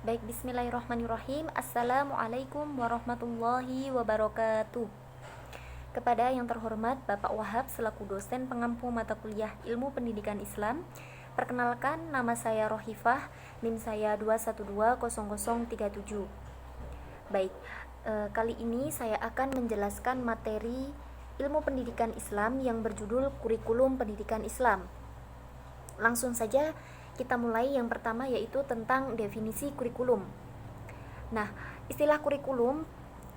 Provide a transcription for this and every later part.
Baik, bismillahirrahmanirrahim. Assalamualaikum warahmatullahi wabarakatuh. Kepada yang terhormat Bapak Wahab selaku dosen pengampu mata kuliah Ilmu Pendidikan Islam, perkenalkan nama saya Rohifah, NIM saya 2120037. Baik, kali ini saya akan menjelaskan materi Ilmu Pendidikan Islam yang berjudul Kurikulum Pendidikan Islam. Langsung saja kita mulai yang pertama, yaitu tentang definisi kurikulum. Nah, istilah kurikulum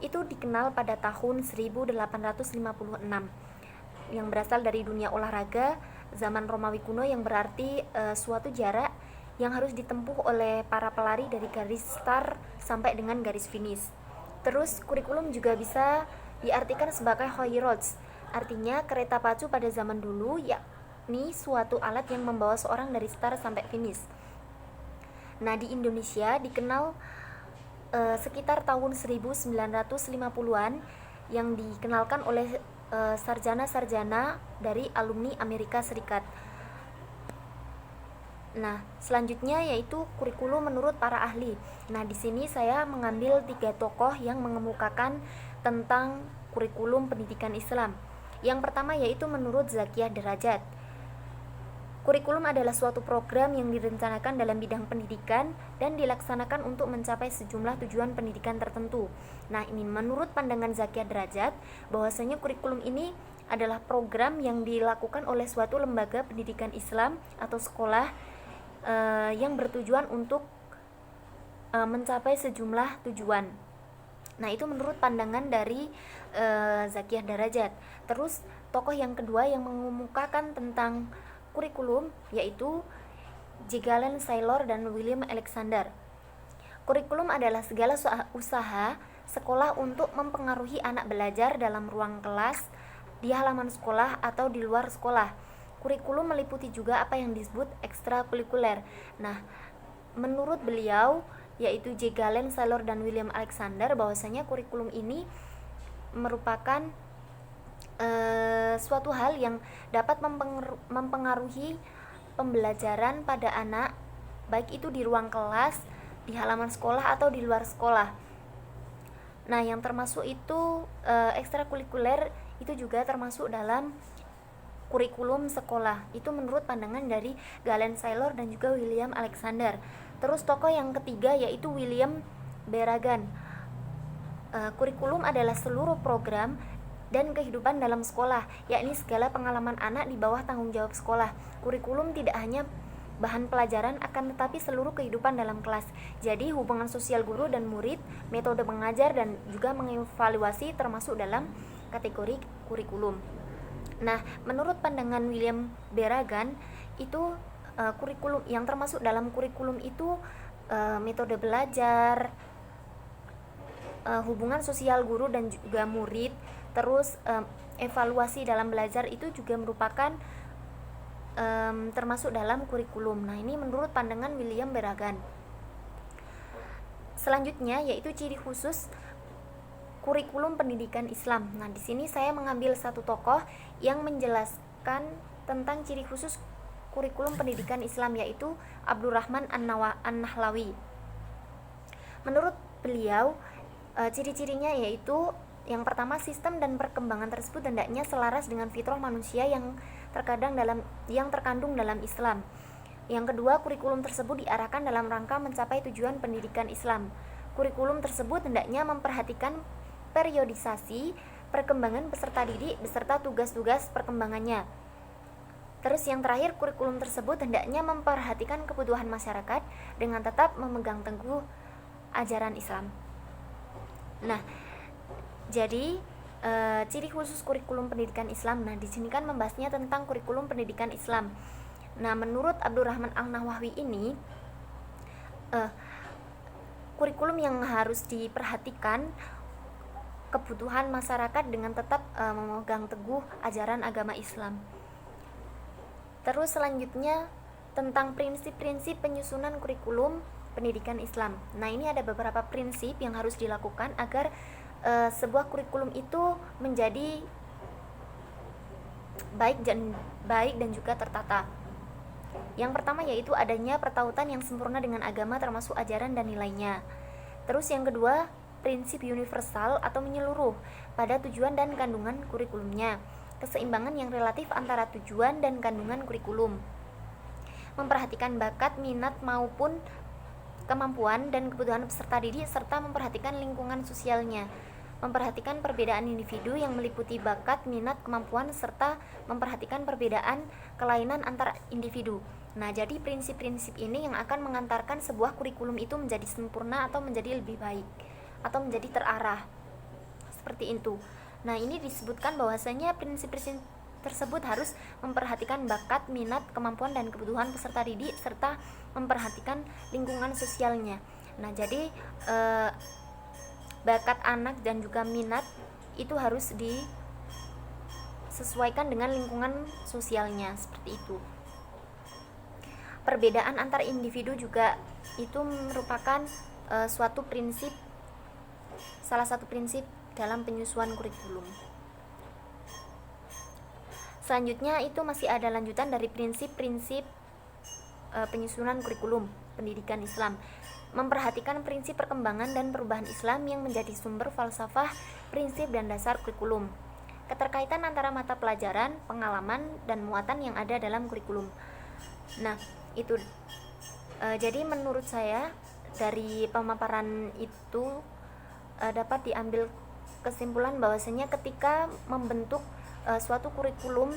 itu dikenal pada tahun 1856 yang berasal dari dunia olahraga zaman Romawi kuno, yang berarti suatu jarak yang harus ditempuh oleh para pelari dari garis start sampai dengan garis finish. Terus kurikulum juga bisa diartikan sebagai hoirods, artinya kereta pacu pada zaman dulu, yakni suatu alat yang membawa seorang dari start sampai finish. Nah, di Indonesia dikenal sekitar tahun 1950-an yang dikenalkan oleh sarjana-sarjana dari alumni Amerika Serikat. Nah, selanjutnya yaitu kurikulum menurut para ahli. Nah, di sini saya mengambil 3 tokoh yang mengemukakan tentang kurikulum pendidikan Islam. Yang pertama yaitu menurut Zakiyah Derajat. Kurikulum adalah suatu program yang direncanakan dalam bidang pendidikan dan dilaksanakan untuk mencapai sejumlah tujuan pendidikan tertentu. Nah, ini menurut pandangan Zakiyah Derajat, bahwasanya kurikulum ini adalah program yang dilakukan oleh suatu lembaga pendidikan Islam atau sekolah yang bertujuan untuk mencapai sejumlah tujuan. Nah, itu menurut pandangan dari Zakiyah Derajat. Terus tokoh yang kedua yang mengemukakan tentang kurikulum yaitu J. Galen Saylor dan William Alexander. Kurikulum adalah segala usaha sekolah untuk mempengaruhi anak belajar dalam ruang kelas, di halaman sekolah atau di luar sekolah. Kurikulum meliputi juga apa yang disebut ekstrakurikuler. Nah, menurut beliau yaitu J. Galen Saylor dan William Alexander, bahwasanya kurikulum ini merupakan suatu hal yang dapat mempengaruhi pembelajaran pada anak, baik itu di ruang kelas, di halaman sekolah atau di luar sekolah. Nah, yang termasuk itu ekstrakurikuler itu juga termasuk dalam kurikulum sekolah. Itu menurut pandangan dari Galen Saylor dan juga William Alexander. Terus tokoh yang ketiga yaitu William Beragan. Kurikulum adalah seluruh program dan kehidupan dalam sekolah, yakni segala pengalaman anak di bawah tanggung jawab sekolah. Kurikulum tidak hanya bahan pelajaran, akan tetapi seluruh kehidupan dalam kelas. Jadi hubungan sosial guru dan murid, metode mengajar, dan juga mengevaluasi termasuk dalam kategori kurikulum. Nah, menurut pandangan William Beragan, itu kurikulum yang termasuk dalam kurikulum itu metode belajar, hubungan sosial guru dan juga murid, terus evaluasi dalam belajar itu juga merupakan termasuk dalam kurikulum. Nah, ini menurut pandangan William Beragan. Selanjutnya yaitu ciri khusus kurikulum pendidikan Islam. Nah, di sini saya mengambil satu tokoh yang menjelaskan tentang ciri khusus kurikulum pendidikan Islam, yaitu Abdurrahman An-Nahlawi. Menurut beliau, ciri-cirinya yaitu yang pertama, sistem dan perkembangan tersebut hendaknya selaras dengan fitrah manusia yang terkandung dalam Islam. Yang kedua, kurikulum tersebut diarahkan dalam rangka mencapai tujuan pendidikan Islam. Kurikulum tersebut hendaknya memperhatikan periodisasi perkembangan peserta didik beserta tugas-tugas perkembangannya. Terus yang terakhir, kurikulum tersebut hendaknya memperhatikan kebutuhan masyarakat dengan tetap memegang teguh ajaran Islam. Nah, jadi ciri khusus kurikulum pendidikan Islam. Nah, di sini kan membahasnya tentang kurikulum pendidikan Islam. Nah, menurut Abdurrahman An-Nawawi ini kurikulum yang harus diperhatikan kebutuhan masyarakat dengan tetap memegang teguh ajaran agama Islam. Terus selanjutnya tentang prinsip-prinsip penyusunan kurikulum pendidikan Islam. Nah, ini ada beberapa prinsip yang harus dilakukan agar sebuah kurikulum itu menjadi baik dan juga tertata. Yang pertama yaitu adanya pertautan yang sempurna dengan agama termasuk ajaran dan nilainya. Terus yang kedua, prinsip universal atau menyeluruh pada tujuan dan kandungan kurikulumnya. Keseimbangan yang relatif antara tujuan dan kandungan kurikulum. Memperhatikan bakat, minat maupun kemampuan dan kebutuhan peserta didik serta memperhatikan lingkungan sosialnya. Memperhatikan perbedaan individu yang meliputi bakat, minat, kemampuan, serta memperhatikan perbedaan kelainan antar individu. Nah, jadi prinsip-prinsip ini yang akan mengantarkan sebuah kurikulum itu menjadi sempurna atau menjadi lebih baik atau menjadi terarah. Seperti itu. Nah, ini disebutkan bahwasanya prinsip-prinsip tersebut harus memperhatikan bakat, minat, kemampuan, dan kebutuhan peserta didik serta memperhatikan lingkungan sosialnya. Nah, jadi bakat anak dan juga minat itu harus disesuaikan dengan lingkungan sosialnya, seperti itu. Perbedaan antar individu juga itu merupakan suatu prinsip, salah satu prinsip dalam penyusunan kurikulum. Selanjutnya itu masih ada lanjutan dari prinsip-prinsip penyusunan kurikulum pendidikan Islam. Memperhatikan prinsip perkembangan dan perubahan Islam yang menjadi sumber falsafah, prinsip dan dasar kurikulum. Keterkaitan antara mata pelajaran, pengalaman, dan muatan yang ada dalam kurikulum. Nah, itu jadi menurut saya dari pemaparan itu dapat diambil kesimpulan bahwasanya ketika membentuk suatu kurikulum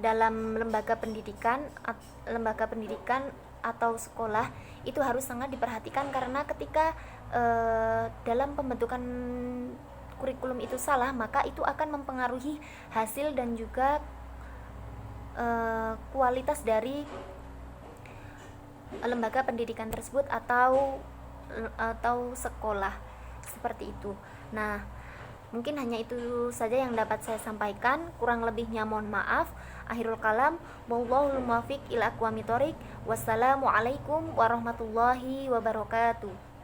dalam lembaga pendidikan atau sekolah itu harus sangat diperhatikan, karena ketika dalam pembentukan kurikulum itu salah, maka itu akan mempengaruhi hasil dan juga kualitas dari lembaga pendidikan tersebut atau sekolah, seperti itu. Nah, mungkin hanya itu saja yang dapat saya sampaikan, kurang lebihnya mohon maaf. Akhirul kalam, wallahul muwaffiq ila aqwamit thoriq. Wassalamualaikum warahmatullahi wabarakatuh.